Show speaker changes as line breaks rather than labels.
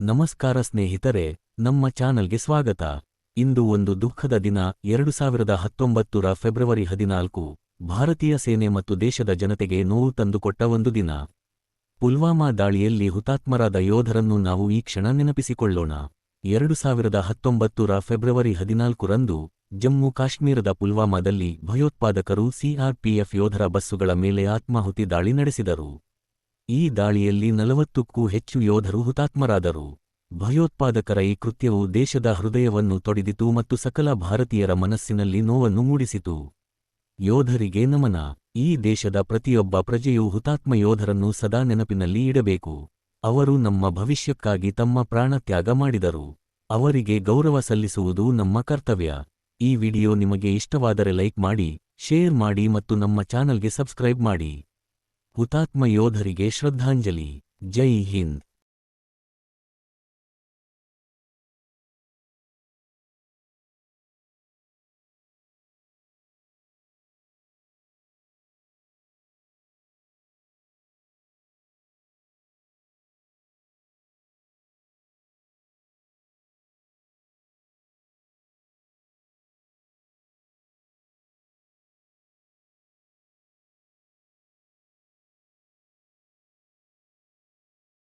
ನಮಸ್ಕಾರ ಸ್ನೇಹಿತರೆ, ನಮ್ಮ ಚಾನಲ್ಗೆ ಸ್ವಾಗತ. ಇಂದು ಒಂದು ದುಃಖದ ದಿನ. 2019ರ ಫೆಬ್ರವರಿ 14, ಭಾರತೀಯ ಸೇನೆ ಮತ್ತು ದೇಶದ ಜನತೆಗೆ ನೋವು ತಂದುಕೊಟ್ಟ ಒಂದು ದಿನ. ಪುಲ್ವಾಮಾ ದಾಳಿಯಲ್ಲಿ ಹುತಾತ್ಮರಾದ ಯೋಧರನ್ನು ನಾವು ಈ ಕ್ಷಣ ನೆನಪಿಸಿಕೊಳ್ಳೋಣ. 2019ರ ಫೆಬ್ರವರಿ 14ರಂದು ಜಮ್ಮು ಕಾಶ್ಮೀರದ ಪುಲ್ವಾಮಾದಲ್ಲಿ ಭಯೋತ್ಪಾದಕರು ಸಿಆರ್ಪಿಎಫ್ ಯೋಧರ ಬಸ್ಸುಗಳ ಮೇಲೆ ಆತ್ಮಾಹುತಿ ದಾಳಿ ನಡೆಸಿದರು. ಈ ದಾಳಿಯಲ್ಲಿ 40ಕ್ಕೂ ಹೆಚ್ಚು ಯೋಧರು ಹುತಾತ್ಮರಾದರು. ಭಯೋತ್ಪಾದಕರ ಈ ಕೃತ್ಯವು ದೇಶದ ಹೃದಯವನ್ನು ತೊಡೆದಿತು ಮತ್ತು ಸಕಲ ಭಾರತೀಯರ ಮನಸ್ಸಿನಲ್ಲಿ ನೋವನ್ನು ಮೂಡಿಸಿತು. ಯೋಧರಿಗೆ ನಮನ. ಈ ದೇಶದ ಪ್ರತಿಯೊಬ್ಬ ಪ್ರಜೆಯೂ ಹುತಾತ್ಮ ಯೋಧರನ್ನು ಸದಾ ನೆನಪಿನಲ್ಲಿ ಇಡಬೇಕು. ಅವರು ನಮ್ಮ ಭವಿಷ್ಯಕ್ಕಾಗಿ ತಮ್ಮ ಪ್ರಾಣ ತ್ಯಾಗ ಮಾಡಿದರು. ಅವರಿಗೆ ಗೌರವ ಸಲ್ಲಿಸುವುದು ನಮ್ಮ ಕರ್ತವ್ಯ. ಈ ವಿಡಿಯೋ ನಿಮಗೆ ಇಷ್ಟವಾದರೆ ಲೈಕ್ ಮಾಡಿ, ಶೇರ್ ಮಾಡಿ ಮತ್ತು ನಮ್ಮ ಚಾನಲ್ಗೆ ಸಬ್ಸ್ಕ್ರೈಬ್ ಮಾಡಿ. ಹುತಾತ್ಮ ಯೋಧರಿಗೆ ಶ್ರದ್ಧಾಂಜಲಿ. ಜೈ ಹಿಂದ್.